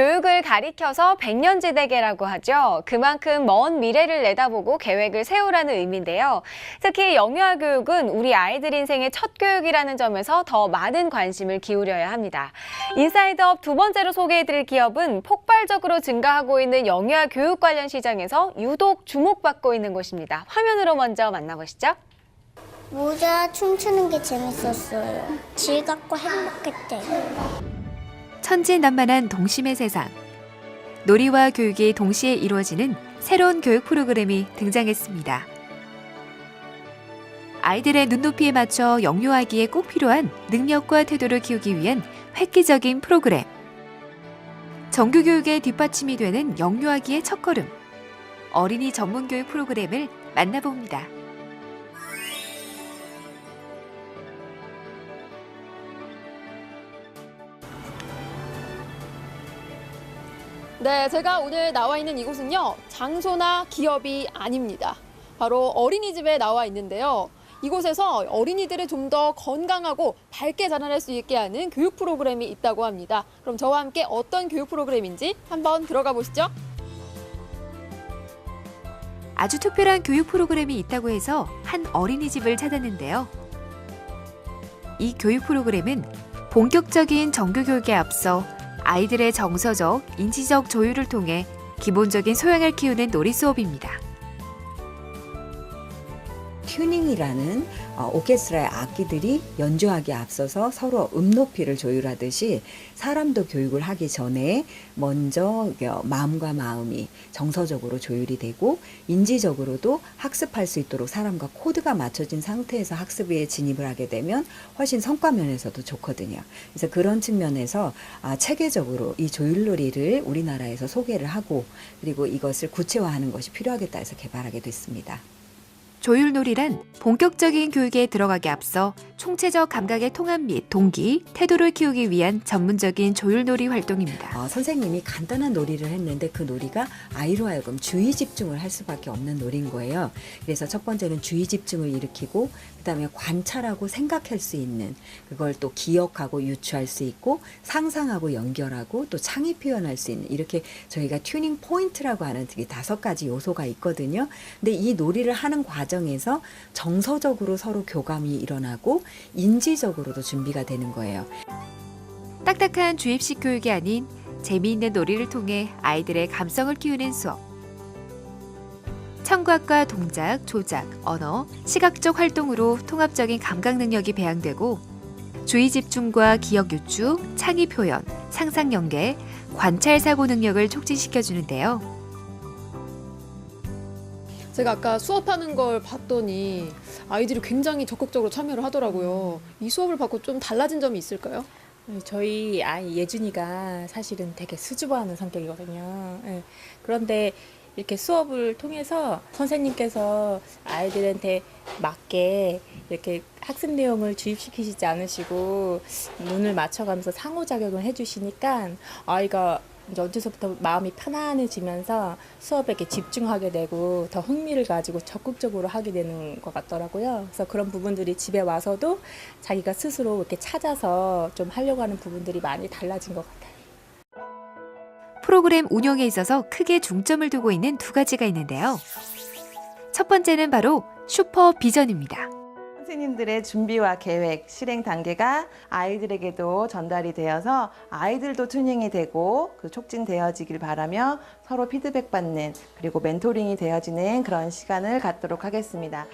교육을 가리켜서 백년지대계라고 하죠. 그만큼 먼 미래를 내다보고 계획을 세우라는 의미인데요. 특히 영유아 교육은 우리 아이들 인생의 첫 교육이라는 점에서 더 많은 관심을 기울여야 합니다. 인사이드업 두 번째로 소개해드릴 기업은 폭발적으로 증가하고 있는 영유아 교육 관련 시장에서 유독 주목받고 있는 곳입니다. 화면으로 먼저 만나보시죠. 모자 춤추는 게 재밌었어요. 즐겁고 행복했대요. 천진난만한 동심의 세상. 놀이와 교육이 동시에 이루어지는 새로운 교육 프로그램이 등장했습니다. 아이들의 눈높이에 맞춰 영유아기에 꼭 필요한 능력과 태도를 키우기 위한 획기적인 프로그램. 정규 교육의 뒷받침이 되는 영유아기의 첫걸음. 어린이 전문 교육 프로그램을 만나봅니다. 네, 제가 오늘 나와 있는 이곳은요, 장소나 기업이 아닙니다. 바로 어린이집에 나와 있는데요. 이곳에서 어린이들을 좀 더 건강하고 밝게 자라날 수 있게 하는 교육 프로그램이 있다고 합니다. 그럼 저와 함께 어떤 교육 프로그램인지 한번 들어가 보시죠. 아주 특별한 교육 프로그램이 있다고 해서 한 어린이집을 찾았는데요. 이 교육 프로그램은 본격적인 정규 교육에 앞서 아이들의 정서적, 인지적 조율을 통해 기본적인 소양을 키우는 놀이 수업입니다. 튜닝이라는 오케스트라의 악기들이 연주하기에 앞서서 서로 높이를 조율하듯이 사람도 교육을 하기 전에 먼저 마음과 마음이 정서적으로 조율이 되고 인지적으로도 학습할 수 있도록 사람과 코드가 맞춰진 상태에서 학습에 진입을 하게 되면 훨씬 성과 면에서도 좋거든요. 그래서 그런 측면에서 체계적으로 이 조율놀이를 우리나라에서 소개를 하고 그리고 이것을 구체화하는 것이 필요하겠다 해서 개발하게 됐습니다. 조율놀이란 본격적인 교육에 들어가기 앞서 총체적 감각의 통합 및 동기, 태도를 키우기 위한 전문적인 조율놀이 활동입니다. 선생님이 간단한 놀이를 했는데 그 놀이가 아이로 하여금 주의 집중을 할 수밖에 없는 놀이인 거예요. 그래서 첫 번째는 주의 집중을 일으키고 그다음에 관찰하고 생각할 수 있는 그걸 또 기억하고 유추할 수 있고 상상하고 연결하고 또 창의 표현할 수 있는 이렇게 저희가 튜닝 포인트라고 하는 되게 5가지 요소가 있거든요. 근데 이 놀이를 하는 과정에서 정서적으로 서로 교감이 일어나고 인지적으로도 준비가 되는 거예요. 딱딱한 주입식 교육이 아닌 재미있는 놀이를 통해 아이들의 감성을 키우는 수업. 청각과 동작, 조작, 언어, 시각적 활동으로 통합적인 감각 능력이 배양되고 주의 집중과 기억 유추, 창의 표현, 상상 연계, 관찰 사고 능력을 촉진시켜주는데요. 제가 아까 수업하는 걸 봤더니 아이들이 굉장히 적극적으로 참여를 하더라고요. 이 수업을 받고 좀 달라진 점이 있을까요? 저희 아이 예준이가 사실은 되게 수줍어하는 성격이거든요. 그런데 이렇게 수업을 통해서 선생님께서 아이들한테 맞게 이렇게 학습 내용을 주입시키시지 않으시고 눈을 맞춰가면서 상호작용을 해주시니까 아이가 이제 어디서부터 마음이 편안해지면서 수업에 이렇게 집중하게 되고 더 흥미를 가지고 적극적으로 하게 되는 것 같더라고요. 그래서 그런 부분들이 집에 와서도 자기가 스스로 이렇게 찾아서 좀 하려고 하는 부분들이 많이 달라진 것 같아요. 프로그램 운영에 있어서 크게 중점을 두고 있는 2가지가 있는데요. 첫 번째는 바로 슈퍼비전입니다. 선생님들의 준비와 계획, 실행 단계가 아이들에게도 전달이 되어서 아이들도 튜닝이 되고 촉진되어지길 바라며 서로 피드백받는 그리고 멘토링이 되어지는 그런 시간을 갖도록 하겠습니다.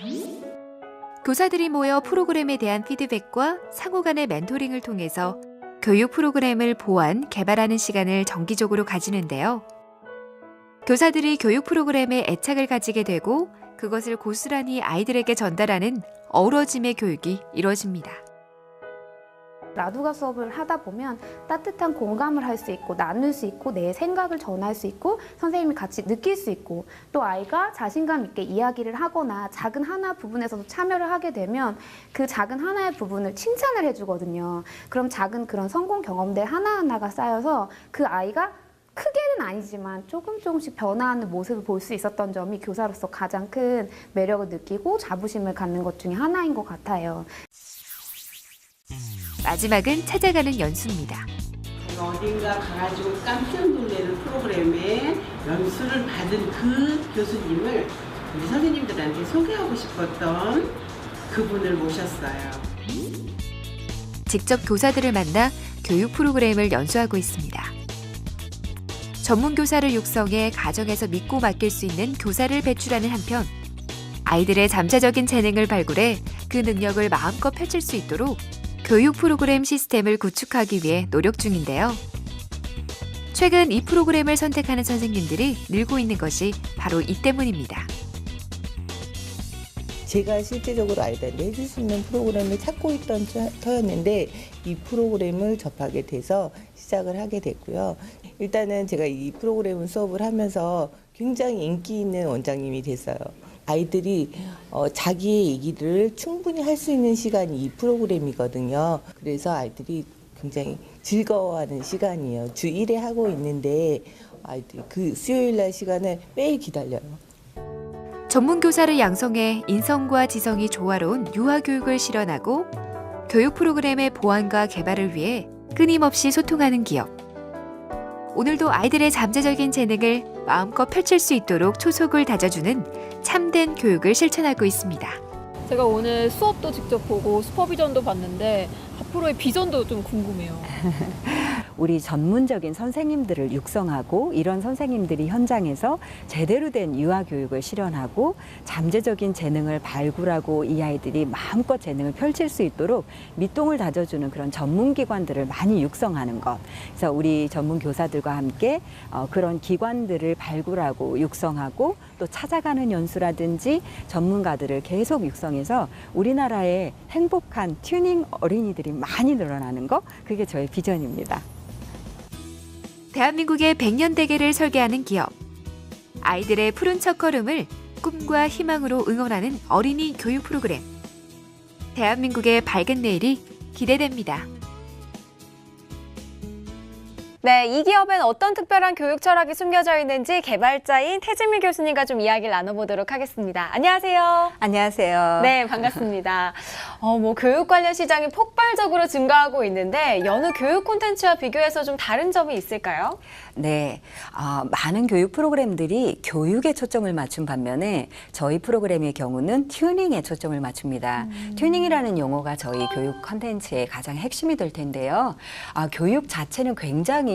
교사들이 모여 프로그램에 대한 피드백과 상호 간의 멘토링을 통해서 교육 프로그램을 보완, 개발하는 시간을 정기적으로 가지는데요. 교사들이 교육 프로그램에 애착을 가지게 되고 그것을 고스란히 아이들에게 전달하는 어우러짐의 교육이 이루어집니다. 라두가 수업을 하다 보면 따뜻한 공감을 할 수 있고 나눌 수 있고 내 생각을 전할 수 있고 선생님이 같이 느낄 수 있고 또 아이가 자신감 있게 이야기를 하거나 작은 하나 부분에서도 참여를 하게 되면 그 작은 하나의 부분을 칭찬을 해주거든요. 그럼 작은 그런 성공 경험들 하나하나가 쌓여서 그 아이가 크게는 아니지만 조금씩 변화하는 모습을 볼 수 있었던 점이 교사로서 가장 큰 매력을 느끼고 자부심을 갖는 것 중에 하나인 것 같아요. 마지막은 찾아가는 연수입니다. 어딘가 가가지고 깜짝 놀라는 프로그램에 연수를 받은 그 교수님을 우리 선생님들한테 소개하고 싶었던 그분을 모셨어요. 직접 교사들을 만나 교육 프로그램을 연수하고 있습니다. 전문 교사를 육성해 가정에서 믿고 맡길 수 있는 교사를 배출하는 한편 아이들의 잠재적인 재능을 발굴해 그 능력을 마음껏 펼칠 수 있도록 교육 프로그램 시스템을 구축하기 위해 노력 중인데요. 최근 이 프로그램을 선택하는 선생님들이 늘고 있는 것이 바로 이 때문입니다. 제가 실제적으로 아이들한테 해줄 수 있는 프로그램을 찾고 있던 터였는데 이 프로그램을 접하게 돼서 시작을 하게 됐고요. 일단은 제가 이 프로그램 수업을 하면서 굉장히 인기 있는 원장님이 됐어요. 아이들이 자기의 얘기를 충분히 할 수 있는 시간이 이 프로그램이거든요. 그래서 아이들이 굉장히 즐거워하는 시간이에요. 주 1회 하고 있는데 아이들이 그 수요일 날 시간을 매일 기다려요. 전문 교사를 양성해 인성과 지성이 조화로운 유아 교육을 실현하고 교육 프로그램의 보완과 개발을 위해 끊임없이 소통하는 기업. 오늘도 아이들의 잠재적인 재능을 마음껏 펼칠 수 있도록 초석을 다져주는 참된 교육을 실천하고 있습니다. 제가 오늘 수업도 직접 보고 슈퍼비전도 봤는데 앞으로의 비전도 좀 궁금해요. 우리 전문적인 선생님들을 육성하고 이런 선생님들이 현장에서 제대로 된 유아 교육을 실현하고 잠재적인 재능을 발굴하고 이 아이들이 마음껏 재능을 펼칠 수 있도록 밑동을 다져주는 그런 전문기관들을 많이 육성하는 것. 그래서 우리 전문 교사들과 함께 그런 기관들을 발굴하고 육성하고 또 찾아가는 연수라든지 전문가들을 계속 육성해서 우리나라의 행복한 튜닝 어린이들이 많이 늘어나는 거, 그게 저의 비전입니다. 대한민국의 100년 대계를 설계하는 기업. 아이들의 푸른 첫걸음을 꿈과 희망으로 응원하는 어린이 교육 프로그램. 대한민국의 밝은 내일이 기대됩니다. 네, 이 기업엔 어떤 특별한 교육 철학이 숨겨져 있는지 개발자인 태진미 교수님과 좀 이야기를 나눠보도록 하겠습니다. 안녕하세요. 안녕하세요. 네, 반갑습니다. 교육 관련 시장이 폭발적으로 증가하고 있는데 여느 교육 콘텐츠와 비교해서 좀 다른 점이 있을까요? 네, 많은 교육 프로그램들이 교육에 초점을 맞춘 반면에 저희 프로그램의 경우는 튜닝에 초점을 맞춥니다. 튜닝이라는 용어가 저희 교육 콘텐츠의 가장 핵심이 될 텐데요. 교육 자체는 굉장히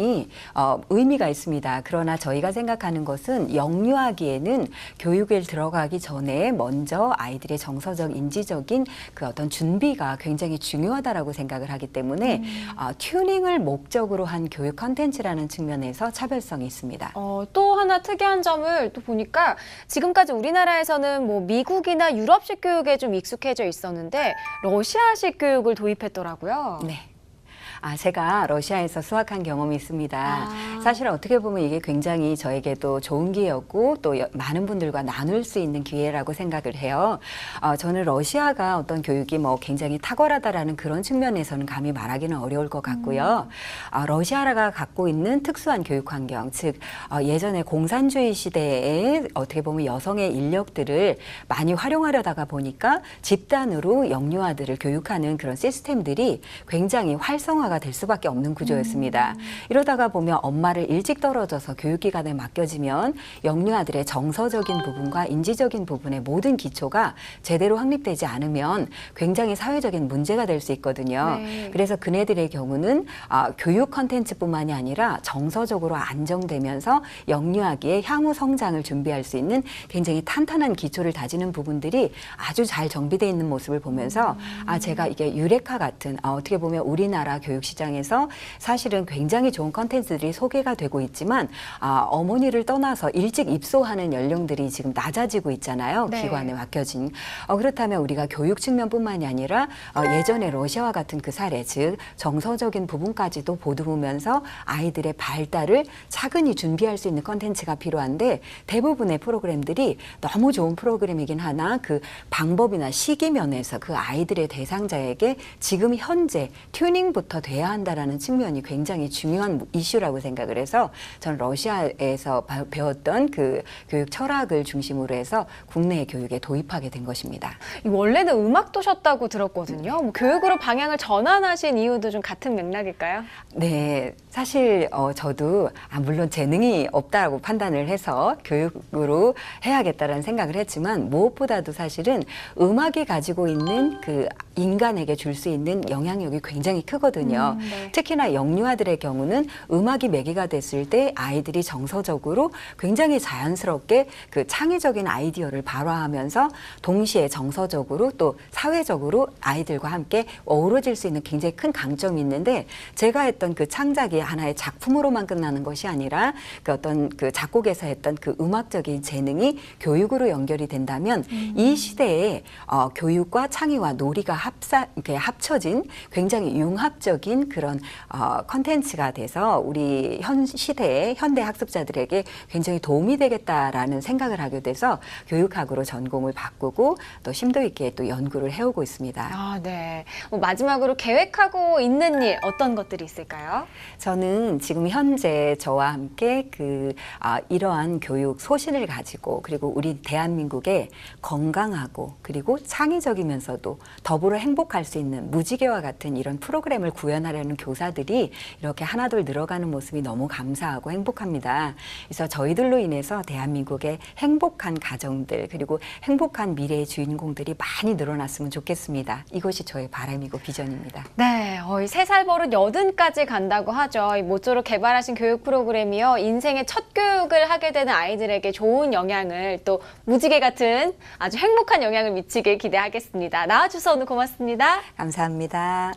의미가 있습니다. 그러나 저희가 생각하는 것은 영유아기에는 교육에 들어가기 전에 먼저 아이들의 정서적, 인지적인 그 어떤 준비가 굉장히 중요하다라고 생각을 하기 때문에 튜닝을 목적으로 한 교육 콘텐츠라는 측면에서 차별성이 있습니다. 또 하나 특이한 점을 또 보니까 지금까지 우리나라에서는 미국이나 유럽식 교육에 좀 익숙해져 있었는데 러시아식 교육을 도입했더라고요. 네. 제가 러시아에서 수학한 경험이 있습니다. 사실 어떻게 보면 이게 굉장히 저에게도 좋은 기회였고 또 많은 분들과 나눌 수 있는 기회라고 생각을 해요. 저는 러시아가 어떤 교육이 굉장히 탁월하다라는 그런 측면에서는 감히 말하기는 어려울 것 같고요. 러시아가 갖고 있는 특수한 교육 환경, 즉 예전에 공산주의 시대에 어떻게 보면 여성의 인력들을 많이 활용하려다가 보니까 집단으로 영유아들을 교육하는 그런 시스템들이 굉장히 활성화가 될 수밖에 없는 구조였습니다. 이러다가 보면 엄마를 일찍 떨어져서 교육기관에 맡겨지면 영유아들의 정서적인 부분과 인지적인 부분의 모든 기초가 제대로 확립되지 않으면 굉장히 사회적인 문제가 될 수 있거든요. 네. 그래서 그네들의 경우는 교육 컨텐츠뿐만이 아니라 정서적으로 안정되면서 영유아기의 향후 성장을 준비할 수 있는 굉장히 탄탄한 기초를 다지는 부분들이 아주 잘 정비되어 있는 모습을 보면서 제가 이게 유레카 같은 어떻게 보면 우리나라 교육 시장에서 사실은 굉장히 좋은 컨텐츠들이 소개가 되고 있지만 어머니를 떠나서 일찍 입소하는 연령들이 지금 낮아지고 있잖아요. 네. 기관에 맡겨진. 그렇다면 우리가 교육 측면뿐만이 아니라 예전에 러시아와 같은 그 사례, 즉 정서적인 부분까지도 보듬으면서 아이들의 발달을 차근히 준비할 수 있는 컨텐츠가 필요한데 대부분의 프로그램들이 너무 좋은 프로그램이긴 하나 그 방법이나 시기 면에서 그 아이들의 대상자에게 지금 현재 튜닝부터 돼야 한다라는 측면이 굉장히 중요한 이슈라고 생각을 그래서 전 러시아에서 배웠던 그 교육 철학을 중심으로 해서 국내 교육에 도입하게 된 것입니다. 원래는 음악도셨다고 들었거든요. 뭐 교육으로 방향을 전환하신 이유도 좀 같은 맥락일까요? 네, 사실 저도 물론 재능이 없다고 판단을 해서 교육으로 해야겠다라는 생각을 했지만 무엇보다도 사실은 음악이 가지고 있는 그 인간에게 줄 수 있는 영향력이 굉장히 크거든요. 네. 특히나 영유아들의 경우는 음악이 매개가 됐을 때 아이들이 정서적으로 굉장히 자연스럽게 그 창의적인 아이디어를 발화하면서 동시에 정서적으로 또 사회적으로 아이들과 함께 어우러질 수 있는 굉장히 큰 강점이 있는데 제가 했던 그 창작이 하나의 작품으로만 끝나는 것이 아니라 그 어떤 그 작곡에서 했던 그 음악적인 재능이 교육으로 연결이 된다면 이 시대에 교육과 창의와 놀이가 이렇게 합쳐진 굉장히 융합적인 그런 컨텐츠가 돼서 우리 현 시대의 현대 학습자들에게 굉장히 도움이 되겠다라는 생각을 하게 돼서 교육학으로 전공을 바꾸고 또 심도 있게 또 연구를 해오고 있습니다. 아, 네. 마지막으로 계획하고 있는 일 어떤 것들이 있을까요? 저는 지금 현재 저와 함께 이러한 교육 소신을 가지고 그리고 우리 대한민국의 건강하고 그리고 창의적이면서도 더불어 행복할 수 있는 무지개와 같은 이런 프로그램을 구현하려는 교사들이 이렇게 하나둘 늘어가는 모습이 너무 감사하고 행복합니다. 그래서 저희들로 인해서 대한민국의 행복한 가정들 그리고 행복한 미래의 주인공들이 많이 늘어났으면 좋겠습니다. 이것이 저의 바람이고 비전입니다. 네, 3살 버릇 80까지 간다고 하죠. 이 모쪼록 개발하신 교육 프로그램이요. 인생의 첫 교육을 하게 되는 아이들에게 좋은 영향을 또 무지개 같은 아주 행복한 영향을 미치길 기대하겠습니다. 나와주셔서 오늘 고맙습니다. 감사합니다.